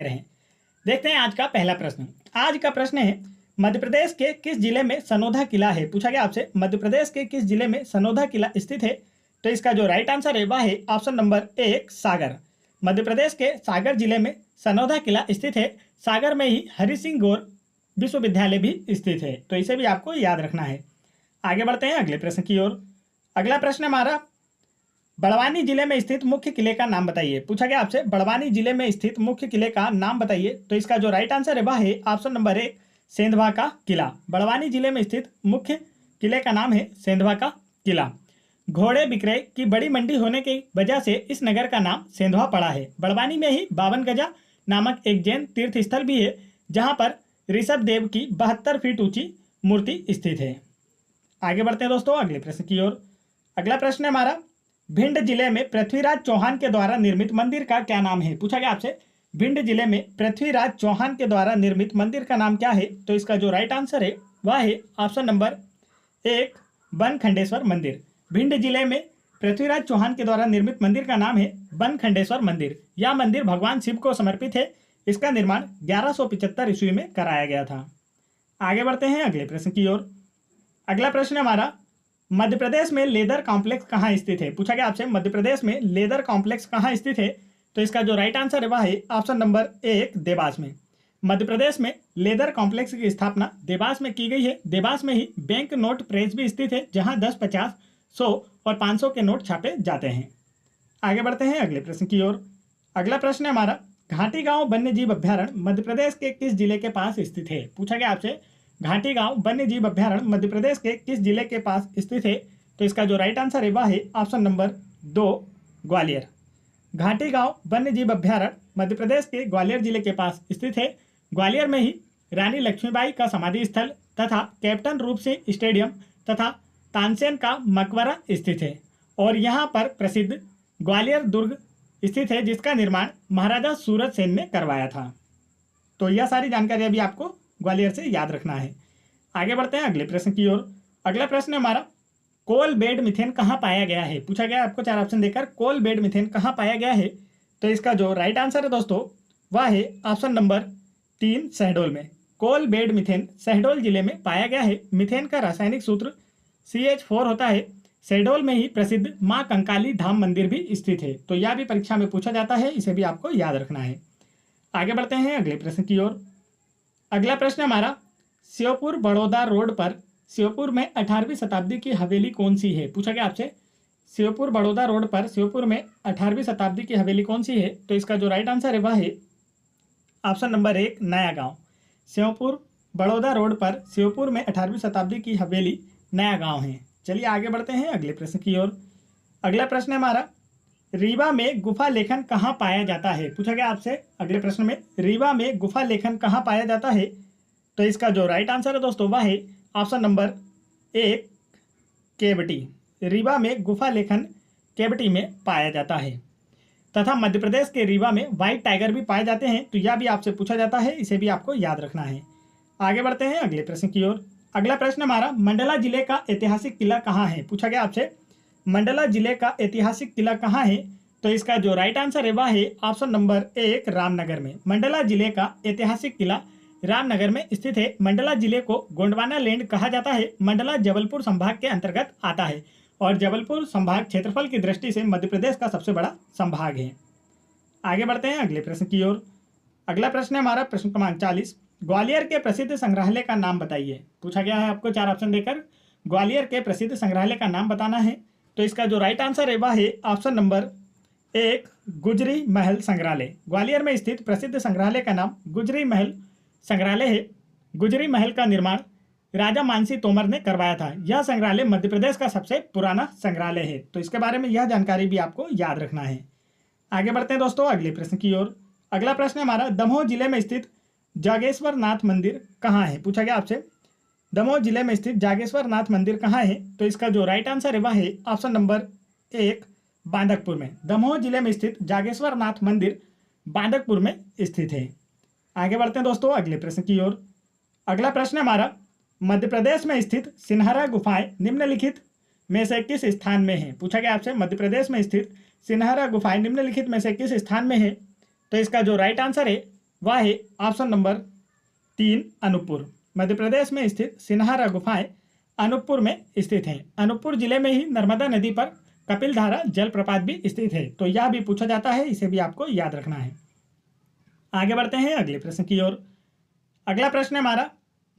रहे। देखते हैं आज का पहला प्रश्न। आज का प्रश्न है, मध्य प्रदेश के किस जिले में सनोधा किला है? पूछा गया आपसे मध्य प्रदेश के किस जिले में सनोधा किला स्थित है? तो इसका जो राइट आंसर है वह है ऑप्शन नंबर 1 सागर। मध्य प्रदेश के सागर जिले में सनोधा किला स्थित है। सागर में ही हरि सिंह गौर विश्वविद्यालय भी स्थित है, तो इसे भी आपको याद रखना है। आगे बढ़ते हैं अगले प्रश्न की ओर। अगला प्रश्न हमारा, बड़वानी जिले में स्थित मुख्य किले का नाम बताइए। पूछा गया आपसे बड़वानी जिले में स्थित मुख्य किले का नाम बताइए। तो इसका जो राइट आंसर है वह है ऑप्शन नंबर 1 सेंधवा का किला। बड़वानी जिले में स्थित मुख्य किले का नाम है सेंधवा का किला। घोड़े विक्रय की बड़ी मंडी होने की वजह से इस नगर का नाम सेंधवा पड़ा है। बड़वानी में ही 52 गजा नामक एक जैन तीर्थ स्थल भी है, जहां पर ऋषभ देव की 72 फीट ऊंची मूर्ति स्थित है। आगे बढ़ते हैं दोस्तों अगले प्रश्न की ओर। अगला प्रश्न है हमारा, भिंड जिले में पृथ्वीराज चौहान के द्वारा निर्मित मंदिर का क्या नाम है? पूछा गया आपसे भिंड जिले में पृथ्वीराज चौहान के द्वारा निर्मित मंदिर का नाम क्या है? तो इसका जो राइट आंसर है वह है ऑप्शन नंबर 1 बनखंडेश्वर मंदिर। भिंड जिले में पृथ्वीराज चौहान के द्वारा निर्मित मंदिर का नाम है बनखंडेश्वर मंदिर। यह मंदिर भगवान शिव को समर्पित है। इसका निर्माण 1175 ईस्वी में कराया गया था। आगे बढ़ते हैं अगले प्रश्न की ओर। अगला प्रश्न हमारा, मध्य प्रदेश में लेदर कॉम्प्लेक्स कहाँ स्थित है? पूछा गया आपसे मध्य प्रदेश में लेदर कॉम्प्लेक्स कहाँ स्थित है? तो इसका जो राइट आंसर है वह है ऑप्शन नंबर 1 देवास में। मध्य प्रदेश में लेदर कॉम्प्लेक्स की स्थापना देवास में की गई है। देवास में ही बैंक नोट प्रेस भी स्थित है, जहां 10, 50, 100 और 500 के नोट छापे जाते हैं। आगे बढ़ते हैं अगले प्रश्न की ओर। अगला प्रश्न है हमारा, घाटी गांव वन्य जीव अभ्यारण्य मध्य प्रदेश के किस जिले के पास स्थित है? पूछा गया आपसे घाटी गांव वन्य जीव अभ्यारण्य मध्य प्रदेश के किस जिले के पास स्थित है? तो इसका जो राइट आंसर है वह है ऑप्शन नंबर 2 ग्वालियर। घाटी गांव वन्य जीव अभ्यारण्य मध्य प्रदेश के ग्वालियर जिले के पास स्थित है। ग्वालियर में ही रानी लक्ष्मीबाई का समाधि स्थल तथा कैप्टन रूप सिंह स्टेडियम तथा तानसेन का मकबरा स्थित है। और यहाँ पर प्रसिद्ध ग्वालियर दुर्ग स्थित है, जिसका निर्माण महाराजा सूरज सेन ने करवाया था। तो यह सारी जानकारी अभी आपको ग्वालियर से याद रखना है। आगे बढ़ते हैं अगले प्रश्न की ओर। अगला प्रश्न है हमारा, कोल बेड मिथेन कहाँ पाया गया है? पूछा गया आपको 4 ऑप्शन देकर कोल बेड मिथेन कहाँ पाया गया है? तो इसका जो राइट आंसर है दोस्तों वह है ऑप्शन नंबर 3 शहडोल में। कोल बेड मिथेन शहडोल जिले में पाया गया है। मिथेन का रासायनिक सूत्र CH4 होता है। शहडोल में ही प्रसिद्ध माँ कंकाली धाम मंदिर भी स्थित है। तो यह भी परीक्षा में पूछा जाता है, इसे भी आपको याद रखना है। आगे बढ़ते हैं अगले प्रश्न की ओर। अगला प्रश्न हमारा, श्योपुर बड़ौदा रोड पर श्योपुर में 18वीं शताब्दी की हवेली कौन सी है? पूछा गया आपसे श्योपुर बड़ौदा रोड पर श्योपुर में 18वीं शताब्दी की हवेली कौन सी है? तो इसका जो राइट आंसर है वह है ऑप्शन नंबर 1 नया गांव। श्योपुर बड़ौदा रोड पर श्योपुर में 18वीं शताब्दी की हवेली नया गांव है। चलिए आगे बढ़ते हैं अगले प्रश्न की ओर। अगला प्रश्न है हमारा, रीवा में गुफा लेखन कहाँ पाया जाता है? पूछा गया आपसे अगले प्रश्न में रीवा में गुफा लेखन कहाँ पाया जाता है? तो इसका जो राइट आंसर है दोस्तों वह है ऑप्शन नंबर 1 केवटी। रीवा में गुफा लेखन केवटी में पाया जाता है। तथा मध्य प्रदेश के रीवा में व्हाइट टाइगर भी पाए जाते हैं। तो यह भी आपसे पूछा जाता है, इसे भी आपको याद रखना है। आगे बढ़ते हैं अगले प्रश्न की ओर। अगला प्रश्न हमारा, मंडला जिले का ऐतिहासिक किला कहाँ है? पूछा गया आपसे मंडला जिले का ऐतिहासिक किला कहाँ है? तो इसका जो राइट आंसर है वह है ऑप्शन नंबर 1 रामनगर में। मंडला जिले का ऐतिहासिक किला रामनगर में स्थित है। मंडला जिले को गोंडवाना लैंड कहा जाता है। मंडला जबलपुर संभाग के अंतर्गत आता है और जबलपुर संभाग क्षेत्रफल की दृष्टि से मध्य प्रदेश का सबसे बड़ा संभाग है। आगे बढ़ते हैं अगले प्रश्न की ओर। अगला प्रश्न है हमारा प्रश्न क्रमांक 40, ग्वालियर के प्रसिद्ध संग्रहालय का नाम बताइए। पूछा गया है आपको 4 ऑप्शन देकर ग्वालियर के प्रसिद्ध संग्रहालय का नाम बताना है। तो इसका जो राइट आंसर है वह है ऑप्शन नंबर 1 गुजरी महल संग्रहालय। ग्वालियर में स्थित प्रसिद्ध संग्रहालय का नाम गुजरी महल संग्रहालय है। गुजरी महल का निर्माण राजा मानसी तोमर ने करवाया था। यह संग्रहालय मध्य प्रदेश का सबसे पुराना संग्रहालय है। तो इसके बारे में यह जानकारी भी आपको याद रखना है। आगे बढ़ते हैं दोस्तों अगले प्रश्न की ओर। अगला प्रश्न है हमारा, दमोह जिले में स्थित जागेश्वर नाथ मंदिर कहाँ है? पूछा गया आपसे दमोह जिले में स्थित जागेश्वर नाथ मंदिर कहाँ है? तो इसका जो राइट आंसर है वह है ऑप्शन नंबर 1 बांदकपुर में। दमोह जिले में स्थित जागेश्वर नाथ मंदिर बांदकपुर में स्थित है। आगे बढ़ते हैं दोस्तों अगले प्रश्न की ओर। अगला प्रश्न हमारा, मध्य प्रदेश में स्थित सिन्हरा गुफाएं निम्नलिखित में से किस स्थान में है? पूछा गया आपसे मध्य प्रदेश में स्थित सिन्हरा गुफाएं निम्नलिखित में से किस स्थान में है? तो इसका जो राइट आंसर है वह है ऑप्शन नंबर 3 अनूपपुर। मध्य प्रदेश में स्थित सिन्हारा गुफाएं अनूपपुर में स्थित हैं। अनूपपुर जिले में ही नर्मदा नदी पर कपिलधारा जलप्रपात भी स्थित है। तो यह भी पूछा जाता है, इसे भी आपको याद रखना है। आगे बढ़ते हैं अगले प्रश्न की ओर। अगला प्रश्न है हमारा,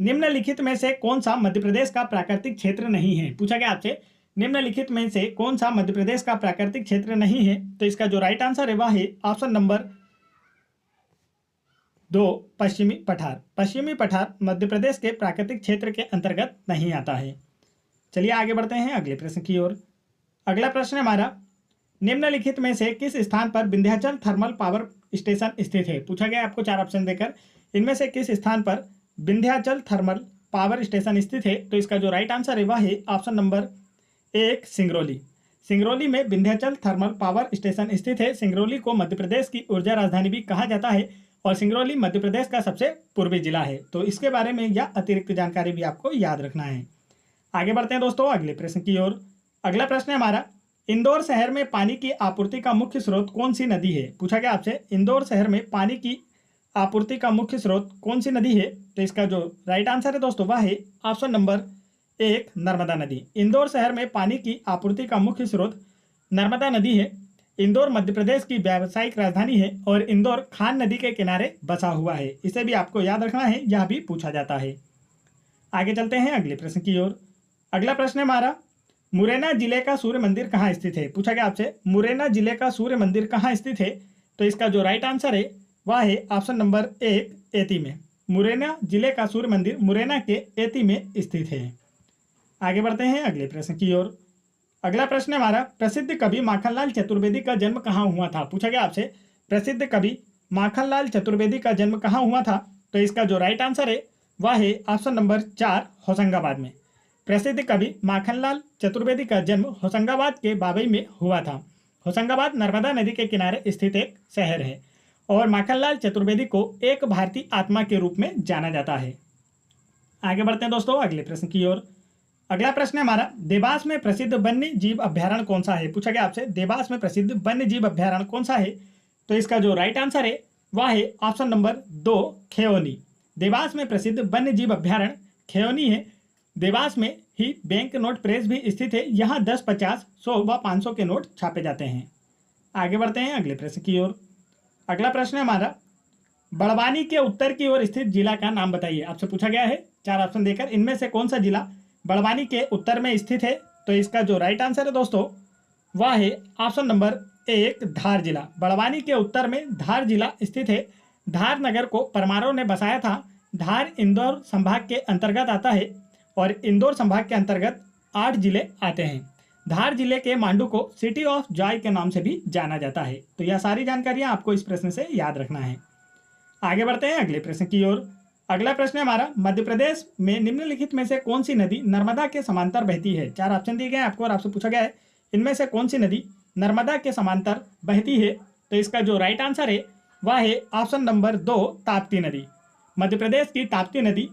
निम्नलिखित में से कौन सा मध्य प्रदेश का प्राकृतिक क्षेत्र नहीं है। पूछा गया आपसे निम्नलिखित में से कौन सा मध्य प्रदेश का प्राकृतिक क्षेत्र नहीं है। तो इसका जो राइट आंसर है वह है ऑप्शन नंबर 2 पश्चिमी पठार। पश्चिमी पठार मध्य प्रदेश के प्राकृतिक क्षेत्र के अंतर्गत नहीं आता है। चलिए आगे बढ़ते हैं अगले प्रश्न की ओर। अगला प्रश्न है हमारा, निम्नलिखित में से किस स्थान पर विंध्याचल थर्मल पावर स्टेशन स्थित है। पूछा गया आपको 4 ऑप्शन देकर, इनमें से किस स्थान पर विंध्याचल थर्मल पावर स्टेशन स्थित है। तो इसका जो राइट आंसर है वह है ऑप्शन नंबर 1 सिंगरौली। सिंगरौली में विंध्याचल थर्मल पावर स्टेशन स्थित है। सिंगरौली को मध्य प्रदेश की ऊर्जा राजधानी भी कहा जाता है और सिंगरौली मध्य प्रदेश का सबसे पूर्वी जिला है। तो इसके बारे में यह अतिरिक्त जानकारी भी आपको याद रखना है। आगे बढ़ते हैं दोस्तों अगले प्रश्न की ओर। अगला प्रश्न है हमारा, इंदौर शहर में पानी की आपूर्ति का मुख्य स्रोत कौन सी नदी है। पूछा गया आपसे इंदौर शहर में पानी की आपूर्ति का मुख्य स्रोत कौन सी नदी है। तो इसका जो राइट आंसर है दोस्तों वह है ऑप्शन नंबर 1 नर्मदा नदी। इंदौर शहर में पानी की आपूर्ति का मुख्य स्रोत नर्मदा नदी है। इंदौर मध्य प्रदेश की व्यावसायिक राजधानी है और इंदौर खान नदी के किनारे बसा हुआ है। इसे भी आपको याद रखना है, यह भी पूछा जाता है। आगे चलते हैं अगले प्रश्न की ओर। अगला प्रश्न है हमारा, मुरैना जिले का सूर्य मंदिर कहाँ स्थित है। पूछा गया आपसे मुरैना जिले का सूर्य मंदिर कहाँ स्थित है। तो इसका जो राइट आंसर है वह है ऑप्शन नंबर 1 एती में। मुरैना जिले का सूर्य मंदिर मुरैना के एती में स्थित है। आगे बढ़ते हैं अगले प्रश्न की ओर। अगला प्रश्न है हमारा, प्रसिद्ध कवि माखनलाल चतुर्वेदी का जन्म कहाँ हुआ था। पूछा गया आपसे प्रसिद्ध कवि माखनलाल चतुर्वेदी का जन्म कहाँ हुआ था। तो इसका जो राइट आंसर है वह है ऑप्शन नंबर 4 होशंगाबाद में। प्रसिद्ध कवि माखनलाल चतुर्वेदी का जन्म होशंगाबाद के बाबई में हुआ था। होशंगाबाद नर्मदा नदी के किनारे स्थित एक शहर है और माखनलाल चतुर्वेदी को एक भारतीय आत्मा के रूप में जाना जाता है। आगे बढ़ते हैं दोस्तों अगले प्रश्न की ओर। अगला प्रश्न है हमारा, देवास में प्रसिद्ध वन्य जीव अभ्यारण्य कौन सा है। पूछा गया आपसे देवास में प्रसिद्ध वन्य जीव अभ्यारण्य कौन सा है। तो इसका जो राइट आंसर है वह है ऑप्शन नंबर 2 खेओनी। देवास में प्रसिद्ध वन्य जीव अभ्यारण्य खेओनी है। देवास में ही बैंक नोट प्रेस भी स्थित है। यहाँ 10, 50, 100 व 500 के नोट छापे जाते हैं। आगे बढ़ते हैं अगले प्रश्न की ओर। अगला प्रश्न है हमारा, बड़वानी के उत्तर की ओर स्थित जिला का नाम बताइए। आपसे पूछा गया है 4 ऑप्शन देकर, इनमें से कौन सा जिला बड़वानी के उत्तर में स्थित है। तो इसका जो राइट आंसर है दोस्तों वह है ऑप्शन नंबर 1 धार जिला। बड़वानी के उत्तर में धार जिला स्थित है। धार नगर को परमारों ने बसाया था। धार इंदौर संभाग के अंतर्गत आता है और इंदौर संभाग के अंतर्गत 8 जिले आते हैं। धार जिले के मांडू को सिटी ऑफ जॉय के नाम से भी जाना जाता है। तो यह सारी जानकारियां आपको इस प्रश्न से याद रखना है। आगे बढ़ते हैं अगले प्रश्न की ओर। अगला प्रश्न है हमारा, मध्य प्रदेश में निम्नलिखित में से कौन सी नदी नर्मदा के समांतर बहती है। 4 ऑप्शन दिए गए हैं आपको और आपसे पूछा गया है इनमें से कौन सी नदी नर्मदा के समांतर बहती है। तो इसका जो राइट आंसर है वह है ऑप्शन नंबर 2 ताप्ती नदी। मध्य प्रदेश की ताप्ती नदी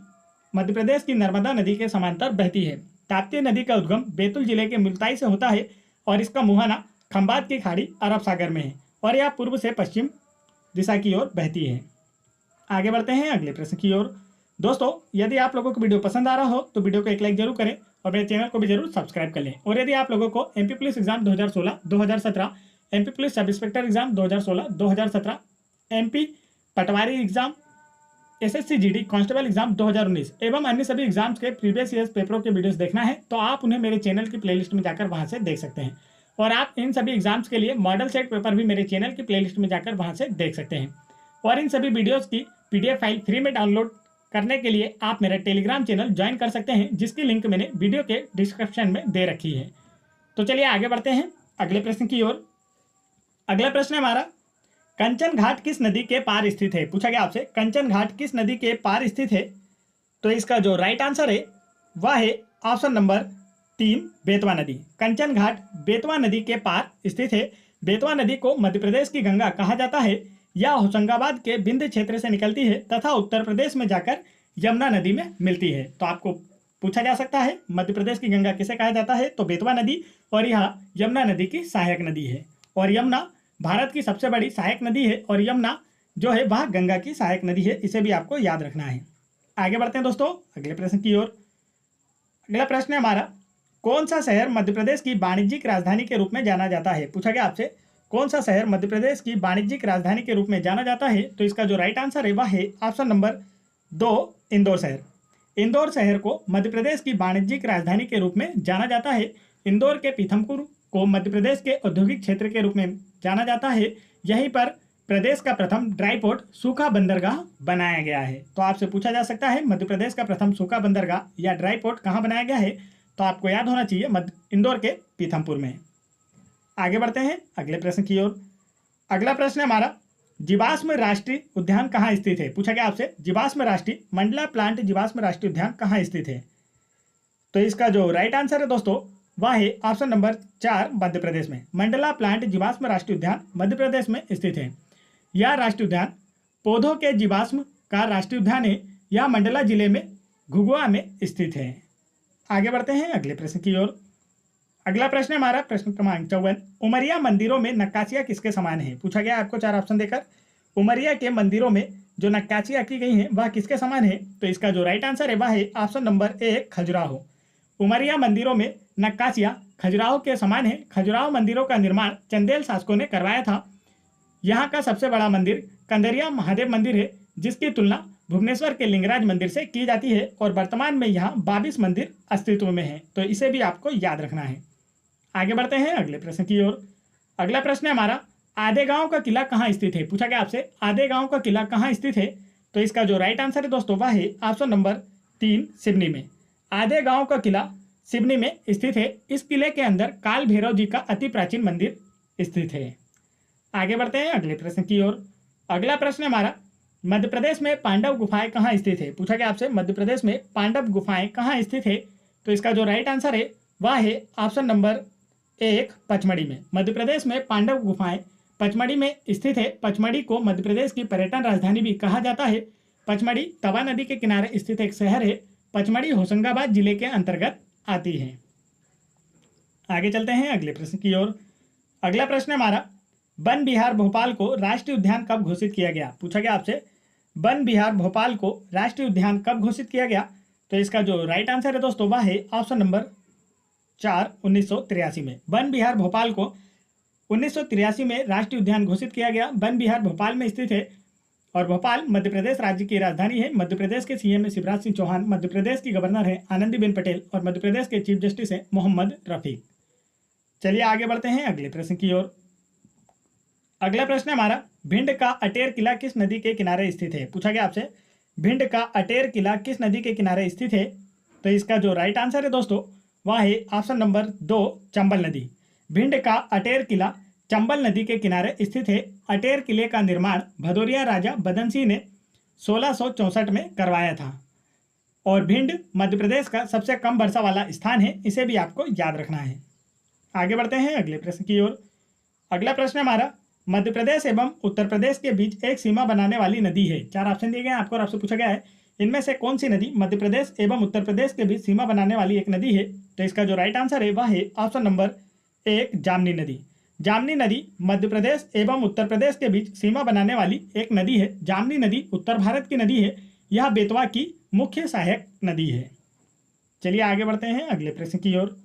मध्य प्रदेश की नर्मदा नदी के समांतर बहती है। ताप्ती नदी का उद्गम बैतूल जिले के मुल्ताई से होता है और इसका मुहाना खंबात की खाड़ी अरब सागर में है और यह पूर्व से पश्चिम दिशा की ओर बहती है। आगे बढ़ते हैं अगले प्रश्न की ओर। दोस्तों यदि आप लोगों को वीडियो पसंद आ रहा हो तो वीडियो को एक लाइक जरूर करें और मेरे चैनल को भी जरूर सब्सक्राइब कर लें। और यदि आप लोगों को MP police exam 2016, 2017, MP police sub inspector exam 2016, 2017, MP patwari exam, SSC GD constable exam 2019 एवं अन्य सभी एग्जाम्स के प्रीवियस ईयर्स पेपरों के वीडियोस देखना है तो आप उन्हें मेरे चैनल की प्लेलिस्ट में जाकर वहां से देख सकते हैं। और आप इन सभी एग्जाम्स के लिए मॉडल सेट पेपर भी मेरे चैनल की प्लेलिस्ट में जाकर वहां से देख सकते हैं। और इन सभी वीडियोस की पीडीएफ फाइल फ्री में डाउनलोड करने के लिए आप मेरा टेलीग्राम चैनल ज्वाइन कर सकते हैं, जिसकी लिंक मैंने वीडियो के डिस्क्रिप्शन में दे रखी है। तो चलिए आगे बढ़ते हैं अगले प्रश्न की ओर। अगला प्रश्न है हमारा, कंचन घाट किस नदी के पार स्थित है। पूछा गया आपसे कंचन घाट किस नदी के पार स्थित है। तो इसका जो राइट आंसर है वह है ऑप्शन नंबर 3 बेतवा नदी। कंचन घाट बेतवा नदी के पार स्थित है। बेतवा नदी को मध्य प्रदेश की गंगा कहा जाता है। यह होशंगाबाद के विंध्य क्षेत्र से निकलती है तथा उत्तर प्रदेश में जाकर यमुना नदी में मिलती है। तो आपको पूछा जा सकता है मध्य प्रदेश की गंगा किसे कहा जाता है, तो बेतवा नदी, और यह यमुना नदी की सहायक नदी है। और यमुना भारत की सबसे बड़ी सहायक नदी है और यमुना जो है वह गंगा की सहायक नदी है, इसे भी आपको याद रखना है। आगे बढ़ते हैं दोस्तों अगले प्रश्न की ओर। अगला प्रश्न है हमारा, कौन सा शहर मध्य प्रदेश की वाणिज्यिक राजधानी के रूप में जाना जाता है? पूछा गया आपसे कौन सा शहर मध्य प्रदेश की वाणिज्यिक राजधानी के रूप में जाना जाता है? तो इसका जो राइट आंसर है वह है ऑप्शन नंबर 2 इंदौर शहर। इंदौर शहर को मध्य प्रदेश की वाणिज्यिक राजधानी के रूप में जाना जाता है। इंदौर के पीथमपुर को मध्य प्रदेश के औद्योगिक क्षेत्र के रूप में जाना जाता है। यहीं पर प्रदेश का प्रथम ड्राई पोर्ट सूखा बंदरगाह बनाया गया है। तो आपसे पूछा जा सकता है मध्य प्रदेश का प्रथम सूखा बंदरगाह या ड्राई पोर्ट कहाँ बनाया गया है? तो आपको याद होना चाहिए इंदौर के पीथमपुर में। आगे बढ़ते हैं अगले प्रश्न की ओर। अगला प्रश्न है हमारा, जीवाश्म राष्ट्रीय उद्यान कहाँ स्थित है? पूछा गया आपसे जीवाश्म राष्ट्रीय मंडला प्लांट जीवाश्म राष्ट्रीय उद्यान कहाँ स्थित है? तो इसका जो राइट आंसर है दोस्तों वह है ऑप्शन नंबर 4 मध्य प्रदेश में। मंडला प्लांट जीवाश्म राष्ट्रीय उद्यान मध्य प्रदेश में स्थित है। यह राष्ट्रीय उद्यान पौधों के जीवाश्म का राष्ट्रीय उद्यान है। यह मंडला जिले में घुघुआ में स्थित है। आगे बढ़ते हैं अगले प्रश्न की ओर। अगला प्रश्न है हमारा प्रश्न क्रमांक 54, उमरिया मंदिरों में नक्काशियां किसके समान है? पूछा गया आपको 4 ऑप्शन देकर, उमरिया के मंदिरों में जो नक्काशियां की गई हैं वह किसके समान है? तो इसका जो राइट आंसर है वह है ऑप्शन नंबर 1 खजुराहो। उमरिया मंदिरों में नक्काशियां खजुराहो के समान है। खजुराहो मंदिरों का निर्माण चंदेल शासकों ने करवाया था। यहाँ का सबसे बड़ा मंदिर कंदरिया महादेव मंदिर है, जिसकी तुलना भुवनेश्वर के लिंगराज मंदिर से की जाती है और वर्तमान में यहाँ 22 मंदिर अस्तित्व में है। तो इसे भी आपको याद रखना है। आगे बढ़ते हैं अगले प्रश्न की ओर। अगला प्रश्न है हमारा, आधेगांव का किला कहाँ स्थित है? पूछा गया आपसे आधेगांव का किला कहाँ स्थित है? तो इसका जो राइट आंसर है दोस्तों वह है ऑप्शन नंबर 3 सिवनी में। आधेगांव का किला सिवनी में स्थित है। इस किले के अंदर काल भैरव जी का अति प्राचीन मंदिर स्थित है। आगे बढ़ते हैं अगले प्रश्न की ओर। अगला प्रश्न है हमारा, मध्य प्रदेश में पांडव गुफाएं कहाँ स्थित है? पूछा गया आपसे मध्य प्रदेश में पांडव गुफाएं कहाँ स्थित है? तो इसका जो राइट आंसर है वह है ऑप्शन नंबर 1 पचमढ़ी में। मध्य प्रदेश में पांडव गुफाएं पचमढ़ी में स्थित है। पचमढ़ी को मध्य प्रदेश की पर्यटन राजधानी भी कहा जाता है। पचमढ़ी तवा नदी के किनारे स्थित एक शहर है। पचमढ़ी होशंगाबाद जिले के अंतर्गत आती है। आगे चलते हैं अगले प्रश्न की ओर। अगला प्रश्न है हमारा, वन विहार भोपाल को राष्ट्रीय उद्यान कब घोषित किया गया? पूछा गया आपसे वन विहार भोपाल को राष्ट्रीय उद्यान कब घोषित किया गया? तो इसका जो राइट आंसर है दोस्तों वह है ऑप्शन नंबर 4 1983 में। वन विहार भोपाल को 1983 में राष्ट्रीय उद्यान घोषित किया गया। वन विहार भोपाल में स्थित है और भोपाल मध्य प्रदेश राज्य की राजधानी है। मध्य प्रदेश के सीएम है शिवराज सिंह चौहान, मध्य प्रदेश की गवर्नर है आनंदीबेन पटेल और मध्य प्रदेश के चीफ जस्टिस है मोहम्मद रफीक। चलिए आगे बढ़ते हैं अगले प्रश्न की ओर। अगला प्रश्न है हमारा, भिंड का अटेर किला किस नदी के किनारे स्थित है? पूछा गया आपसे भिंड का अटेर किला किस नदी के किनारे स्थित है? तो इसका जो राइट आंसर है दोस्तों वह है ऑप्शन नंबर 2 चंबल नदी। भिंड का अटेर किला चंबल नदी के किनारे स्थित है। अटेर किले का निर्माण भदौरिया राजा बदन सिंह ने 1664 में करवाया था और भिंड मध्य प्रदेश का सबसे कम वर्षा वाला स्थान है। इसे भी आपको याद रखना है। आगे बढ़ते हैं अगले प्रश्न की ओर। अगला प्रश्न है हमारा, मध्य प्रदेश एवं उत्तर प्रदेश के बीच एक सीमा बनाने वाली नदी है। 4 ऑप्शन दिए गए हैं आपको और आपसे पूछा गया है इनमें से कौन सी नदी मध्य प्रदेश एवं उत्तर प्रदेश के बीच सीमा बनाने वाली एक नदी है? तो इसका जो राइट आंसर है वह है ऑप्शन नंबर 1 जामनी नदी। जामनी नदी मध्य प्रदेश एवं उत्तर प्रदेश के बीच सीमा बनाने वाली एक नदी है। जामनी नदी उत्तर भारत की नदी है। यह बेतवा की मुख्य सहायक नदी है। चलिए आगे बढ़ते हैं अगले प्रश्न की ओर।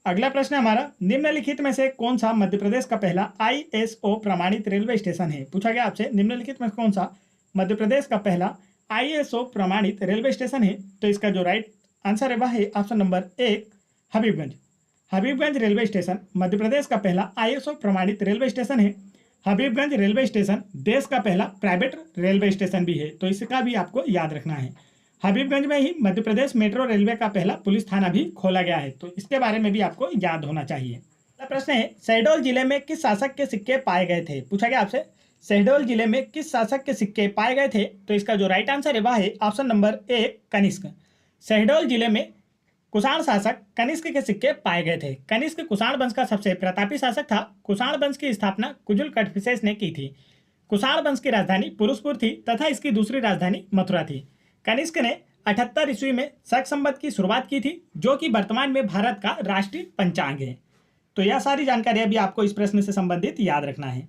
अगला प्रश्न है हमारा, निम्नलिखित में से कौन सा मध्य प्रदेश का पहला ISO प्रमाणित रेलवे स्टेशन है? पूछा गया आपसे निम्नलिखित में कौन सा मध्य प्रदेश का पहला ISO प्रमाणित रेलवे स्टेशन है? तो इसका जो राइट आंसर है वह है option number 1 Habibganj. Habibganj railway station Madhya Pradesh का पहला ISO प्रमाणित रेलवे स्टेशन है। हबीबगंज रेलवे स्टेशन देश का पहला प्राइवेट रेलवे स्टेशन भी है। तो इसका भी आपको याद रखना है। हबीबगंज में ही मध्य प्रदेश मेट्रो रेलवे का पहला पुलिस थाना भी खोला गया है। तो इसके बारे में भी आपको याद होना चाहिए। अगला प्रश्न है, शहडोल जिले में किस शासक के सिक्के पाए गए थे? पूछा गया आपसे शहडोल जिले में किस शासक के सिक्के पाए गए थे? तो इसका जो राइट आंसर है वह है ऑप्शन नंबर 1 कनिष्क। शहडोल जिले में कुषाण शासक कनिष्क के सिक्के पाए गए थे। कनिष्क कुषाण वंश का सबसे प्रतापी शासक था। कुषाण वंश की स्थापना कुजुल कटफिसेस ने की थी। कुषाण वंश की राजधानी पुरुषपुर थी तथा इसकी दूसरी राजधानी मथुरा थी। कनिष्क ने 78 ईस्वी में शक संवत की शुरुआत की थी, जो कि वर्तमान में भारत का राष्ट्रीय पंचांग है। तो यह सारी जानकारियां भी आपको इस प्रश्न से संबंधित याद रखना है।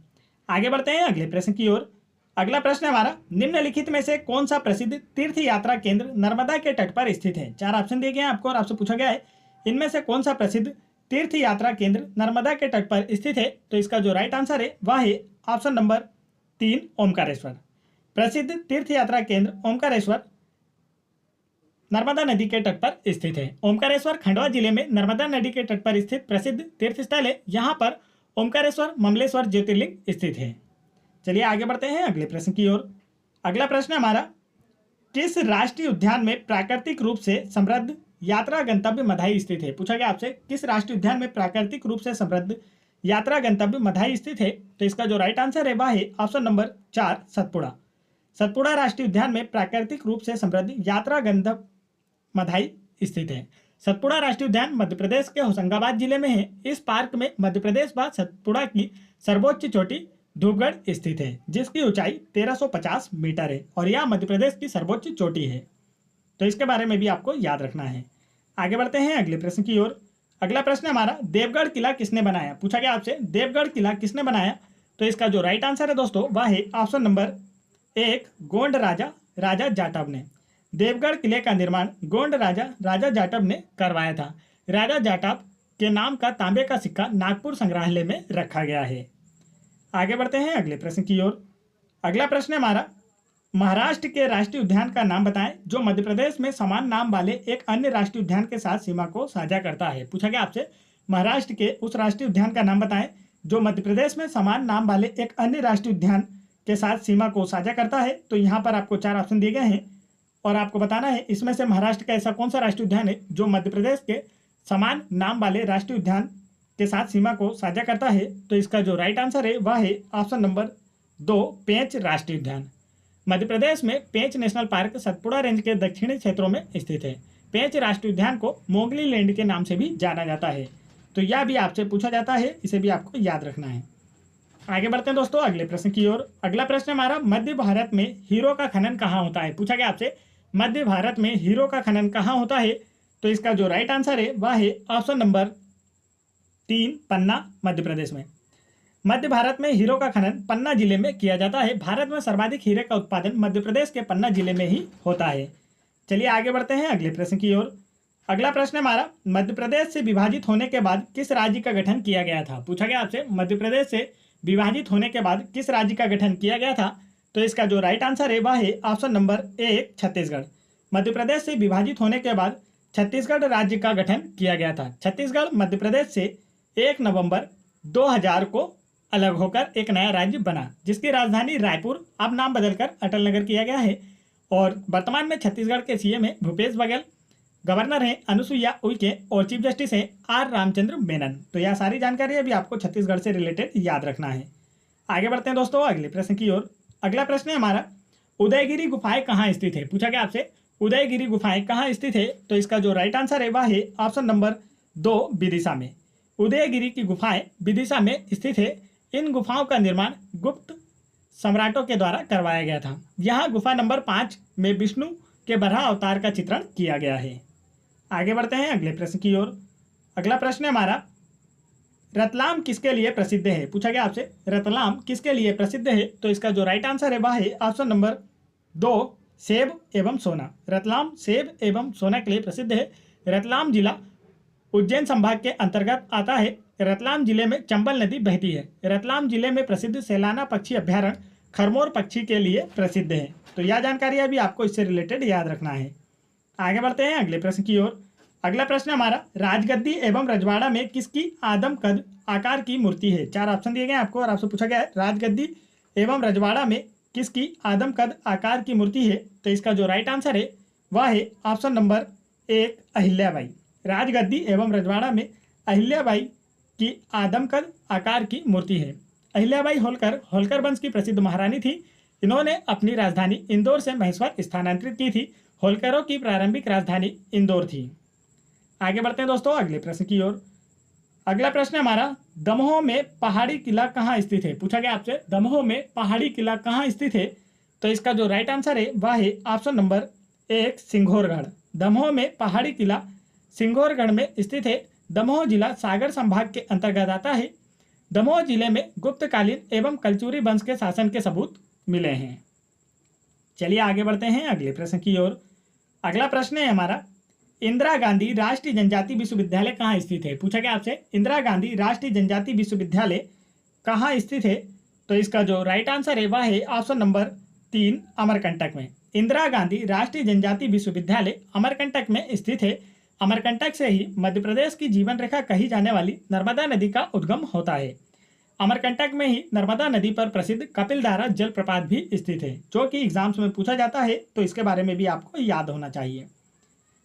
आगे बढ़ते हैं अगले प्रश्न की ओर। अगला प्रश्न है हमारा, निम्नलिखित में से कौन सा प्रसिद्ध तीर्थ यात्रा केंद्र नर्मदा के तट पर स्थित है। 4 ऑप्शन दिए गए हैं आपको और आपसे पूछा गया है इनमें से कौन सा प्रसिद्ध तीर्थ यात्रा केंद्र नर्मदा के तट पर स्थित है। तो इसका जो राइट आंसर है वह है ऑप्शन नंबर 3 ओमकारेश्वर। प्रसिद्ध तीर्थ यात्रा केंद्र ओमकारेश्वर नर्मदा नदी के तट पर स्थित है। ओमकारेश्वर खंडवा जिले में नर्मदा नदी के तट पर स्थित प्रसिद्ध तीर्थ स्थल है। यहाँ पर ओमकारेश्वर ममलेश्वर ज्योतिर्लिंग स्थित है। चलिए आगे बढ़ते हैं अगले प्रश्न की ओर। अगला प्रश्न हमारा, किस राष्ट्रीय उद्यान में प्राकृतिक रूप से समृद्ध यात्रा गंतव्य मधाई स्थित है। पूछा गया आपसे किस राष्ट्रीय उद्यान में प्राकृतिक रूप से समृद्ध यात्रा गंतव्य मधाई स्थित है। तो इसका जो राइट आंसर है वह है ऑप्शन नंबर 4 सतपुड़ा। सतपुड़ा राष्ट्रीय उद्यान में प्राकृतिक रूप से समृद्ध यात्रा गंतव्य मधाई स्थित है। सतपुड़ा राष्ट्रीय उद्यान मध्य प्रदेश के होशंगाबाद जिले में है। इस पार्क में मध्य प्रदेश व सतपुड़ा की सर्वोच्च चोटी धूपगढ़ स्थित है, जिसकी ऊंचाई 1350 मीटर है और यह मध्य प्रदेश की सर्वोच्च चोटी है। तो इसके बारे में भी आपको याद रखना है। आगे बढ़ते हैं अगले प्रश्न की ओर। अगला प्रश्न हमारा, देवगढ़ किला किसने बनाया। पूछा गया आपसे देवगढ़ किला किसने बनाया। तो इसका जो राइट आंसर है दोस्तों वह है ऑप्शन नंबर 1 गोंड राजा जाटव ने। देवगढ़ किले का निर्माण गोंड राजा जाटव ने करवाया था। राजा जाटव के नाम का तांबे का सिक्का नागपुर संग्रहालय में रखा गया है। आगे बढ़ते हैं अगले प्रश्न की ओर। अगला प्रश्न है हमारा, महाराष्ट्र के राष्ट्रीय उद्यान का नाम बताएं जो मध्य प्रदेश में समान नाम वाले एक अन्य राष्ट्रीय उद्यान के साथ सीमा को साझा करता है। पूछा गया आपसे महाराष्ट्र के उस राष्ट्रीय उद्यान का नाम बताएं जो मध्य प्रदेश में समान नाम वाले एक अन्य राष्ट्रीय उद्यान के साथ सीमा को साझा करता है। तो यहाँ पर आपको 4 ऑप्शन दिए गए हैं और आपको बताना है इसमें से महाराष्ट्र का ऐसा कौन सा राष्ट्रीय उद्यान है जो मध्य प्रदेश के समान नाम वाले राष्ट्रीय उद्यान के साथ सीमा को साझा करता है। तो इसका जो राइट आंसर है वह है ऑप्शन नंबर 2 पेंच राष्ट्रीय उद्यान। मध्य प्रदेश में पेंच नेशनल पार्क सतपुड़ा रेंज के दक्षिणी क्षेत्रों में स्थित है। पेंच राष्ट्रीय उद्यान को मोगली लैंड के नाम से भी जाना जाता है। तो यह भी आपसे पूछा जाता है, इसे भी आपको याद रखना है। आगे बढ़ते हैं दोस्तों अगले प्रश्न की ओर। अगला प्रश्न हमारा, मध्य भारत में हीरो का खनन कहाँ होता है। पूछा गया आपसे मध्य भारत में हीरो का खनन कहाँ होता है। तो इसका जो राइट आंसर है वह है ऑप्शन नंबर 3 पन्ना मध्य प्रदेश में। मध्य भारत में हीरो का खनन पन्ना जिले में किया जाता है। भारत में सर्वाधिक हीरे का उत्पादन मध्य प्रदेश के पन्ना जिले में ही होता है। चलिए आगे बढ़ते हैं अगले प्रश्न की ओर। अगला प्रश्न हमारा, मध्य प्रदेश से विभाजित होने के बाद किस राज्य का गठन किया गया था। पूछा गया आपसे मध्य प्रदेश से विभाजित होने के बाद किस राज्य का गठन किया गया था। तो इसका जो राइट आंसर है वह है ऑप्शन नंबर 1 छत्तीसगढ़। मध्य प्रदेश से विभाजित होने के बाद छत्तीसगढ़ राज्य का गठन किया गया था। छत्तीसगढ़ मध्य प्रदेश से 1 नवंबर 2000 को अलग होकर एक नया राज्य बना, जिसकी राजधानी रायपुर अब नाम बदलकर अटल नगर किया गया है। और वर्तमान में छत्तीसगढ़ के सीएम हैं भूपेश बघेल, गवर्नर हैं अनुसुईया उइके और चीफ जस्टिस हैं आर रामचंद्र मेनन। तो यह सारी जानकारी अभी आपको छत्तीसगढ़ से रिलेटेड याद रखना है। आगे बढ़ते हैं दोस्तों अगले प्रश्न की ओर। अगला प्रश्न है हमारा, उदयगिरी गुफाएं कहाँ स्थित है। पूछा गया आपसे उदयगिरी गुफाएं कहाँ स्थित है। तो इसका जो राइट आंसर है वह है ऑप्शन नंबर 2 विदिशा में। उदयगिरी की गुफाएं विदिशा में स्थित है। इन गुफाओं का निर्माण गुप्त सम्राटों के द्वारा करवाया गया था। यहाँ गुफा नंबर 5 में विष्णु के बराह अवतार का चित्रण किया गया है। आगे बढ़ते हैं अगले प्रश्न की ओर। अगला प्रश्न है हमारा, रतलाम किसके लिए प्रसिद्ध है। पूछा गया आपसे रतलाम किसके लिए प्रसिद्ध है। तो इसका जो राइट आंसर है वह है ऑप्शन नंबर 2 सेब एवं सोना। रतलाम सेब एवं सोना के लिए प्रसिद्ध है। रतलाम जिला उज्जैन संभाग के अंतर्गत आता है। रतलाम जिले में चंबल नदी बहती है। रतलाम जिले में प्रसिद्ध सैलाना पक्षी अभ्यारण्य खरमोर पक्षी के लिए प्रसिद्ध है। तो यह जानकारी अभी आपको इससे रिलेटेड याद रखना है। आगे बढ़ते हैं अगले प्रश्न की ओर। अगला प्रश्न हमारा, राजगद्दी एवं रजवाड़ा में किसकी आदम कद आकार की मूर्ति है। 4 ऑप्शन दिए गए आपको और आपसे पूछा गया है राजगद्दी एवं रजवाड़ा में किसकी आदम कद आकार की मूर्ति है। तो इसका जो राइट आंसर है वह है ऑप्शन नंबर 1 अहिल्याबाई। राजगद्दी एवं रजवाड़ा में अहिल्याबाई की आदमकद आकार की मूर्ति है। अहिल्याबाई होलकर वंश की प्रसिद्ध महारानी थी। इन्होंने अपनी राजधानी इंदौर से महेश्वर स्थानांतरित की थी। होलकरों की प्रारंभिक राजधानी इंदौर थी। आगे बढ़ते हैं दोस्तों अगले प्रश्न की ओर। अगला प्रश्न हमारा, दमोह में पहाड़ी किला कहाँ स्थित है। पूछा गया आपसे दमोह में पहाड़ी किला कहाँ स्थित है। तो इसका जो राइट आंसर है वह है ऑप्शन नंबर 1 सिंघोरगढ़। दमोह में पहाड़ी किला सिंघोरगढ़ में स्थित है। दमोह जिला सागर संभाग के अंतर्गत आता है। दमोह जिले में गुप्तकालीन एवं कलचुरी वंश के शासन के सबूत मिले हैं। चलिए आगे बढ़ते हैं अगले प्रश्न की ओर। अगला प्रश्न है हमारा, इंदिरा गांधी राष्ट्रीय जनजाति विश्वविद्यालय कहाँ स्थित है? पूछा गया आपसे, इंदिरा गांधी राष्ट्रीय जनजाति विश्वविद्यालय कहाँ स्थित है? तो इसका जो राइट आंसर है वह है ऑप्शन नंबर 3, अमरकंटक में। इंदिरा गांधी राष्ट्रीय जनजाति विश्वविद्यालय अमरकंटक में स्थित है। अमरकंटक से ही मध्य प्रदेश की जीवन रेखा कही जाने वाली नर्मदा नदी का उद्गम होता है। अमरकंटक में ही नर्मदा नदी पर प्रसिद्ध कपिलधारा जलप्रपात भी स्थित है, जो कि एग्जाम्स में पूछा जाता है, तो इसके बारे में भी आपको याद होना चाहिए।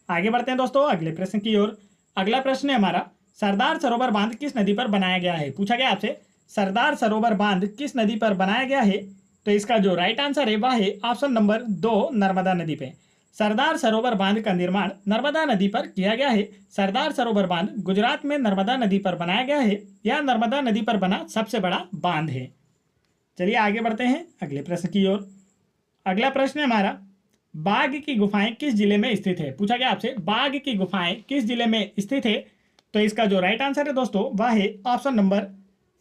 आगे बढ़ते हैं दोस्तों अगले प्रश्न की ओर। अगला प्रश्न है हमारा, सरदार सरोवर बांध किस नदी पर बनाया गया है? पूछा गया आपसे, सरदार सरोवर बांध किस नदी पर बनाया गया है? तो इसका जो राइट आंसर है वह है ऑप्शन नंबर 2, नर्मदा नदी पे। सरदार सरोवर बांध का निर्माण नर्मदा नदी पर किया गया है। सरदार सरोवर बांध गुजरात में नर्मदा नदी पर बनाया गया है। यह नर्मदा नदी पर बना सबसे बड़ा बांध है। चलिए आगे बढ़ते हैं अगले प्रश्न की ओर। अगला प्रश्न है हमारा, बाघ की गुफाएं किस जिले में स्थित है? पूछा गया आपसे, बाघ की गुफाएं किस जिले में स्थित है? तो इसका जो राइट आंसर है दोस्तों वह है ऑप्शन नंबर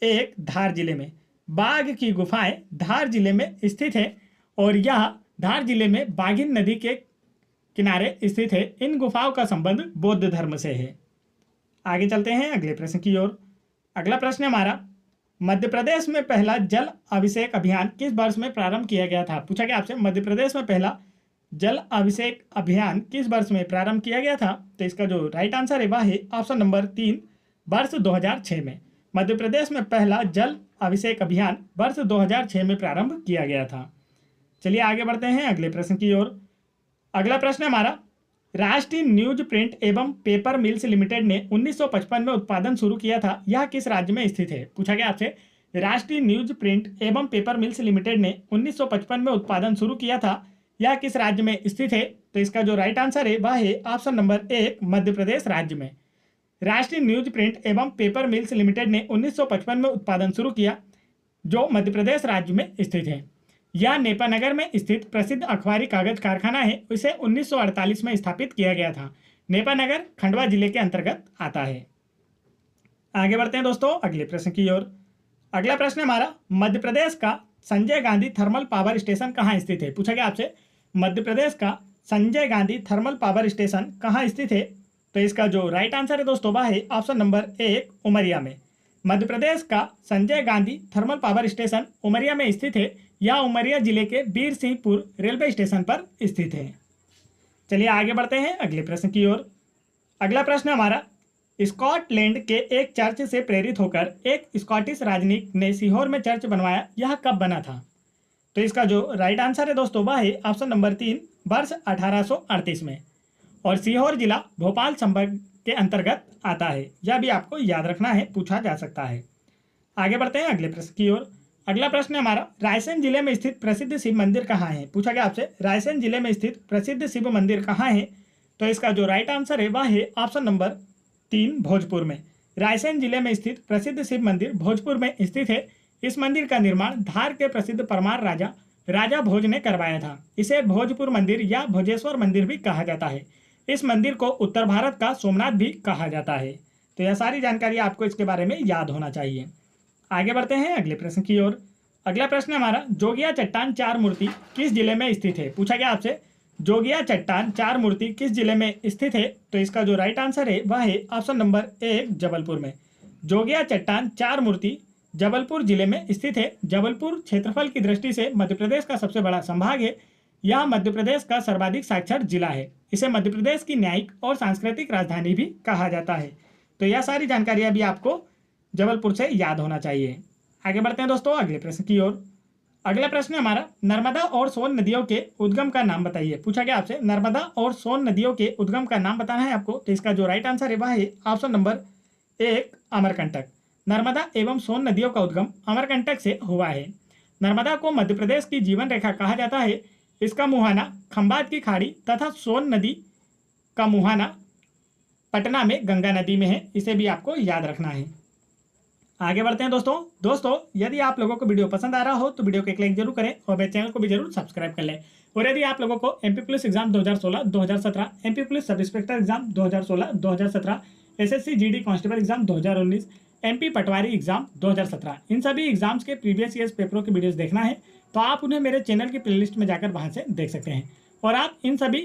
1, धार जिले में। बाघ की गुफाएं धार जिले में स्थित है और यह धार जिले में बाघिन नदी के किनारे स्थित है। इन गुफाओं का संबंध बौद्ध धर्म से है। आगे चलते हैं अगले प्रश्न की ओर। अगला प्रश्न है हमारा, मध्य प्रदेश में पहला जल अभिषेक अभियान किस वर्ष में प्रारंभ किया गया था? पूछा गया आपसे, मध्य प्रदेश में पहला जल अभिषेक अभियान किस वर्ष में प्रारंभ किया गया था? तो इसका जो राइट आंसर है वह है ऑप्शन नंबर 3, वर्ष 2006 में। मध्य प्रदेश में पहला जल अभिषेक अभियान वर्ष 2006 में प्रारंभ किया गया था। चलिए आगे बढ़ते हैं अगले प्रश्न की ओर। अगला प्रश्न है हमारा, राष्ट्रीय न्यूज प्रिंट एवं पेपर मिल्स लिमिटेड ने 1955 में उत्पादन शुरू किया था। यह किस राज्य में स्थित है? पूछा गया आपसे, राष्ट्रीय न्यूज प्रिंट एवं पेपर मिल्स लिमिटेड ने 1955 में उत्पादन शुरू किया था। यह किस राज्य में स्थित है? तो इसका जो राइट आंसर है वह है ऑप्शन नंबर 1, मध्य प्रदेश राज्य में। राष्ट्रीय न्यूज प्रिंट एवं पेपर मिल्स लिमिटेड ने 1955 में उत्पादन शुरू किया, जो मध्य प्रदेश राज्य में स्थित है। यह नेपानगर में स्थित प्रसिद्ध अखबारी कागज कारखाना है। इसे 1948 में स्थापित किया गया था। नेपानगर खंडवा जिले के अंतर्गत आता है। आगे बढ़ते हैं दोस्तों अगले प्रश्न की ओर। अगला प्रश्न हमारा, मध्य प्रदेश का Sanjay Gandhi thermal power station कहाँ स्थित है? पूछा गया आपसे, मध्य प्रदेश का Sanjay Gandhi thermal power station कहाँ स्थित है? तो इसका जो राइट आंसर है दोस्तों वह है ऑप्शन नंबर 1, उमरिया में। मध्य प्रदेश का Sanjay Gandhi thermal power station Umaria में स्थित है। यह उमरिया जिले के बीर सिंहपुर रेलवे स्टेशन पर स्थित है। चलिए आगे बढ़ते हैं अगले प्रश्न की ओर। अगला प्रश्न हमारा, स्कॉटलैंड के एक चर्च से प्रेरित होकर एक स्कॉटिश राजनीतिक ने सीहोर में चर्च बनवाया। यह कब बना था? तो इसका जो राइट आंसर है दोस्तों वह है ऑप्शन नंबर 3, वर्ष 1838 में। और सीहोर जिला भोपाल संभाग के अंतर्गत आता है। यह भी आपको याद रखना है, पूछा जा सकता है। आगे बढ़ते हैं अगले प्रश्न की ओर। अगला प्रश्न है हमारा, रायसेन जिले में स्थित प्रसिद्ध शिव मंदिर कहाँ है? पूछा गया आपसे, रायसेन जिले में स्थित प्रसिद्ध शिव मंदिर कहाँ है? तो इसका जो राइट आंसर है वह है ऑप्शन नंबर 3, भोजपुर में। रायसेन जिले में स्थित प्रसिद्ध शिव मंदिर भोजपुर में स्थित है। इस मंदिर का निर्माण धार के प्रसिद्ध परमार राजा भोज ने करवाया था। इसे भोजपुर मंदिर या भोजेश्वर मंदिर भी कहा जाता है। इस मंदिर को उत्तर भारत का सोमनाथ भी कहा जाता है। तो यह सारी जानकारी आपको इसके बारे में याद होना चाहिए। आगे बढ़ते हैं अगले प्रश्न की ओर। अगला प्रश्न हमारा, जोगिया चट्टान 4 मूर्ति किस जिले में स्थित है? पूछा गया आपसे, जोगिया चट्टान 4 मूर्ति किस जिले में स्थित है? तो इसका जो राइट आंसर है वह है ऑप्शन नंबर 1, जबलपुर में। जोगिया चट्टान 4 मूर्ति जबलपुर जिले में स्थित है। जबलपुर क्षेत्रफल की दृष्टि से मध्य प्रदेश का सबसे बड़ा संभाग है। यह मध्य प्रदेश का सर्वाधिक साक्षर जिला है। इसे मध्य प्रदेश की न्यायिक और सांस्कृतिक राजधानी भी कहा जाता है। तो यह सारी जानकारियां भी आपको जबलपुर से याद होना चाहिए। आगे बढ़ते हैं दोस्तों अगले प्रश्न की ओर। अगला प्रश्न है हमारा, नर्मदा और सोन नदियों के उद्गम का नाम बताइए। पूछा गया आपसे, नर्मदा और सोन नदियों के उद्गम का नाम बताना है आपको। तो इसका जो राइट आंसर है वह है ऑप्शन नंबर 1, अमरकंटक। नर्मदा एवं सोन नदियों का उद्गम अमरकंटक से हुआ है। नर्मदा को मध्य प्रदेश की जीवन रेखा कहा जाता है। इसका मुहाना खंबात की खाड़ी तथा सोन नदी का मुहाना पटना में गंगा नदी में है। इसे भी आपको याद रखना है। आगे बढ़ते हैं दोस्तों यदि आप लोगों को वीडियो पसंद आ रहा हो तो वीडियो को एक लाइक जरूर करें और मेरे चैनल को भी जरूर सब्सक्राइब कर लें। और यदि आप लोगों को MP police exam 2016-2017, MP police sub inspector exam 2016-2017, SSC GD constable exam 2019, MP पटवारी एग्जाम 2017। इन सभी एग्जाम्स के प्रीवियस ईयर्स पेपरों के वीडियोस देखना है तो आप उन्हें मेरे चैनल की प्लेलिस्ट में जाकर वहां से देख सकते हैं। और आप इन सभी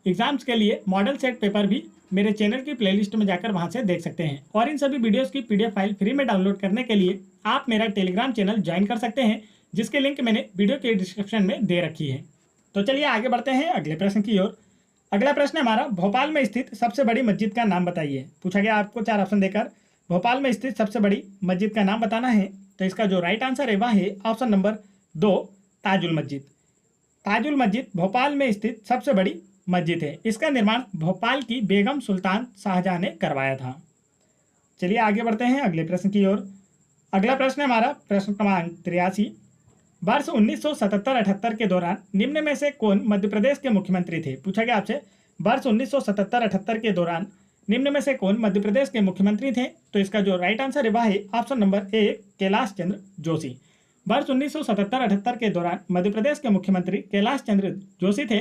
एग्जाम्स के लिए मॉडल सेट पेपर भी मेरे चैनल की प्लेलिस्ट में जाकर वहां से देख सकते हैं। और इन सभी वीडियोस की PDF फाइल फ्री में डाउनलोड करने के लिए आप मेरा टेलीग्राम चैनल ज्वाइन कर सकते हैं, जिसके लिंक मैंने वीडियो के डिस्क्रिप्शन में दे रखी है। तो चलिए आगे बढ़ते हैं अगले प्रश्न की ओर। अगला प्रश्न हमारा, भोपाल में स्थित सबसे बड़ी मस्जिद का नाम बताइए। पूछा गया आपको 4 ऑप्शन देकर भोपाल में स्थित सबसे बड़ी मस्जिद का नाम बताना है। तो इसका जो राइट आंसर है वह है ऑप्शन नंबर 2, ताजुल मस्जिद। ताजुल मस्जिद भोपाल में स्थित सबसे बड़ी मस्जिद है। इसका निर्माण भोपाल की बेगम सुल्तान शाहजहां ने करवाया था। चलिए आगे बढ़ते हैं अगले प्रश्न की ओर। अगला प्रश्न है हमारा प्रश्न क्रमांक 83। वर्ष 1977-78 के दौरान निम्न में से कौन मध्य प्रदेश के मुख्यमंत्री थे। पूछा गया आपसे वर्ष 1977-78 के दौरान निम्न में से कौन मध्य प्रदेश के मुख्यमंत्री थे। तो इसका जो राइट आंसर है वह है ऑप्शन नंबर 1, कैलाश चंद्र जोशी। वर्ष 1977-78 के दौरान मध्य प्रदेश के मुख्यमंत्री कैलाश चंद्र जोशी थे।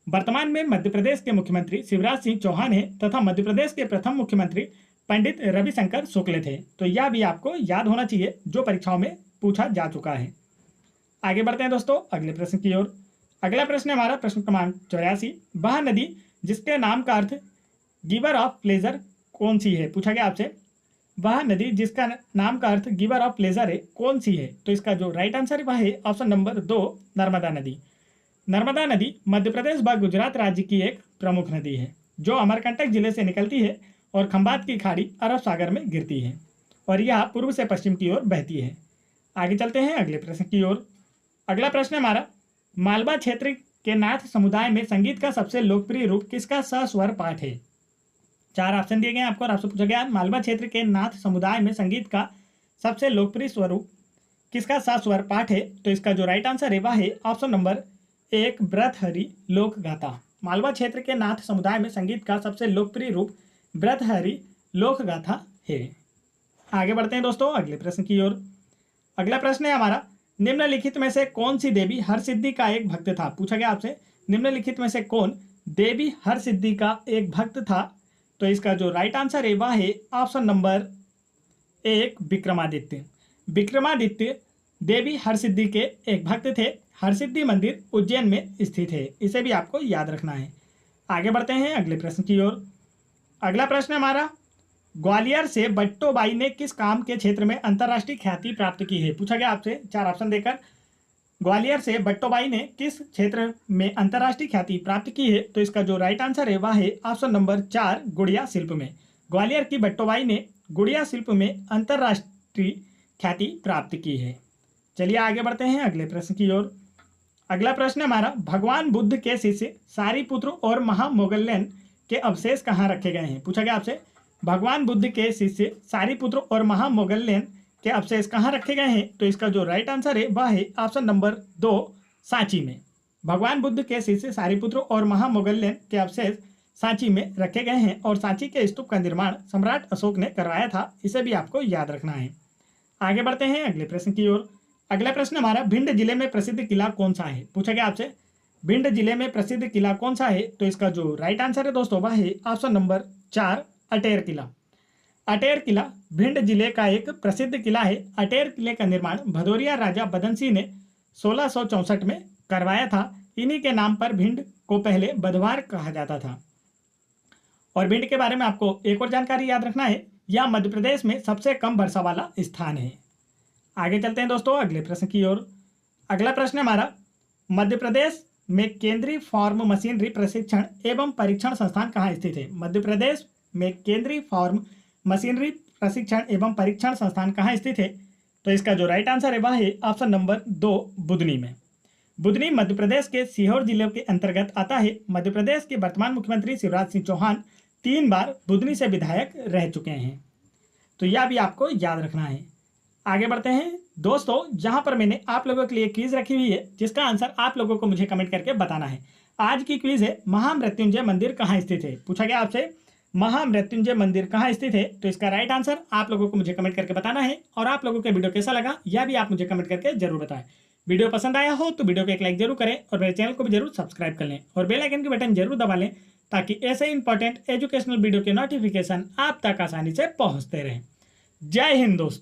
वर्तमान में मध्य प्रदेश के मुख्यमंत्री शिवराज सिंह चौहान हैं तथा मध्य प्रदेश के प्रथम मुख्यमंत्री पंडित रविशंकर शुक्ल थे। तो यह भी आपको याद होना चाहिए जो परीक्षाओं में पूछा जा चुका है। आगे बढ़ते हैं दोस्तों अगले प्रश्न की ओर। अगला प्रश्न है हमारा प्रश्न क्रमांक 84। वह नदी जिसके नाम का अर्थ गिवर ऑफ प्लेजर कौन सी है। पूछा गया आपसे वह नदी जिसका नाम का अर्थ गिवर ऑफ प्लेजर है कौन सी है। तो इसका जो राइट आंसर है वह है ऑप्शन नंबर 2, नर्मदा नदी। नर्मदा नदी मध्य प्रदेश व गुजरात राज्य की एक प्रमुख नदी है जो अमरकंटक जिले से निकलती है और खंबात की खाड़ी अरब सागर में गिरती है और यह पूर्व से पश्चिम की ओर बहती है। आगे चलते हैं अगले प्रश्न की ओर। अगला प्रश्न है हमारा, मालवा क्षेत्र के नाथ समुदाय में संगीत का सबसे लोकप्रिय रूप किसका सस्वर पाठ है। 4 ऑप्शन दिए गए हैं आपको और आपसे पूछा गया मालवा क्षेत्र के नाथ समुदाय में संगीत का सबसे लोकप्रिय स्वरूप किसका सस्वर पाठ है। तो इसका जो राइट आंसर है वह है ऑप्शन नंबर 1, ब्रतहरि लोक गाथा। मालवा क्षेत्र के नाथ समुदाय में संगीत का सबसे लोकप्रिय रूप ब्रतहरि लोक गाथा है। आगे बढ़ते हैं दोस्तों अगले प्रश्न की ओर। अगला प्रश्न है हमारा, निम्नलिखित में से कौन सी देवी हरसिद्धि का एक भक्त था। पूछा गया आपसे निम्नलिखित में से कौन देवी हरसिद्धि का एक भक्त था। तो इसका जो राइट आंसर है वह है ऑप्शन नंबर 1, विक्रमादित्य। विक्रमादित्य देवी हरसिद्धि के एक भक्त थे। हरसिद्धि मंदिर उज्जैन में स्थित है, इसे भी आपको याद रखना है। आगे बढ़ते हैं अगले प्रश्न की ओर। अगला प्रश्न हमारा, ग्वालियर से बट्टोबाई ने किस काम के क्षेत्र में अंतर्राष्ट्रीय ख्याति प्राप्त की है। पूछा गया आपसे 4 ऑप्शन देकर ग्वालियर से बट्टोबाई ने किस क्षेत्र में अंतर्राष्ट्रीय ख्याति प्राप्त की है। तो इसका जो राइट आंसर है वह है ऑप्शन नंबर 4, गुड़िया शिल्प में। ग्वालियर की बट्टोबाई ने गुड़िया शिल्प में अंतर्राष्ट्रीय ख्याति प्राप्त की है। चलिए आगे बढ़ते हैं अगले प्रश्न की ओर। अगला प्रश्न हमारा, भगवान बुद्ध के शिष्य सारिपुत्र और महामोगल्यन के अवशेष कहाँ रखे गए हैं। पूछा गया आपसे भगवान बुद्ध के शिष्य सारिपुत्र और महामोगल्यन के अवशेष कहाँ रखे गए हैं। तो इसका जो राइट आंसर है वह है ऑप्शन नंबर 2, सांची में। भगवान बुद्ध के शिष्य सारिपुत्र और महामोगल्यन के अवशेष सांची में रखे गए हैं और सांची के स्तूप का निर्माण सम्राट अशोक ने करवाया था, इसे भी आपको याद रखना है। आगे बढ़ते हैं अगले प्रश्न की ओर। अगला प्रश्न हमारा, भिंड जिले में प्रसिद्ध किला कौन सा है। पूछा गया आपसे भिंड जिले में प्रसिद्ध किला कौन सा है। तो इसका जो राइट आंसर है दोस्तों वह है ऑप्शन नंबर 4, अटेर किला। अटेर किला भिंड जिले का एक प्रसिद्ध किला है। अटेर किले का निर्माण भदौरिया राजा बदन सिंह ने 1664 में करवाया था। इन्हीं के नाम पर भिंड को पहले बधवार कहा जाता था। और भिंड के बारे में आपको एक और जानकारी याद रखना है, यह मध्य प्रदेश में सबसे कम वर्षा वाला स्थान है। आगे चलते हैं दोस्तों अगले प्रश्न की ओर। अगला प्रश्न हमारा, मध्य प्रदेश में केंद्रीय फार्म मशीनरी प्रशिक्षण एवं परीक्षण संस्थान कहाँ स्थित है। मध्य प्रदेश में केंद्रीय फार्म मशीनरी प्रशिक्षण एवं परीक्षण संस्थान कहाँ स्थित है। तो इसका जो राइट आंसर है वह है ऑप्शन नंबर 2, बुधनी में। बुधनी मध्य प्रदेश के सीहोर जिले के अंतर्गत आता है। मध्य प्रदेश के वर्तमान मुख्यमंत्री शिवराज सिंह चौहान 3 बार बुधनी से विधायक रह चुके हैं, तो यह भी आपको याद रखना है। आगे बढ़ते हैं दोस्तों, जहां पर मैंने आप लोगों के लिए क्विज रखी हुई है जिसका आंसर आप लोगों को मुझे कमेंट करके बताना है। आज की क्विज है, महामृत्युंजय मंदिर कहाँ स्थित है। पूछा गया आपसे महामृत्युंजय मंदिर कहाँ स्थित है। तो इसका राइट आंसर आप लोगों को मुझे कमेंट करके बताना है। और आप लोगों के वीडियो कैसा लगा यह भी आप मुझे कमेंट करके जरूर बताएं। वीडियो पसंद आया हो तो वीडियो को एक लाइक जरूर करें और मेरे चैनल को भी जरूर सब्सक्राइब कर लें और बेल आइकन के बटन जरूर दबा लें ताकि ऐसे इंपॉर्टेंट एजुकेशनल वीडियो के नोटिफिकेशन आप तक आसानी से पहुंचते रहें। जय हिंद दोस्तों।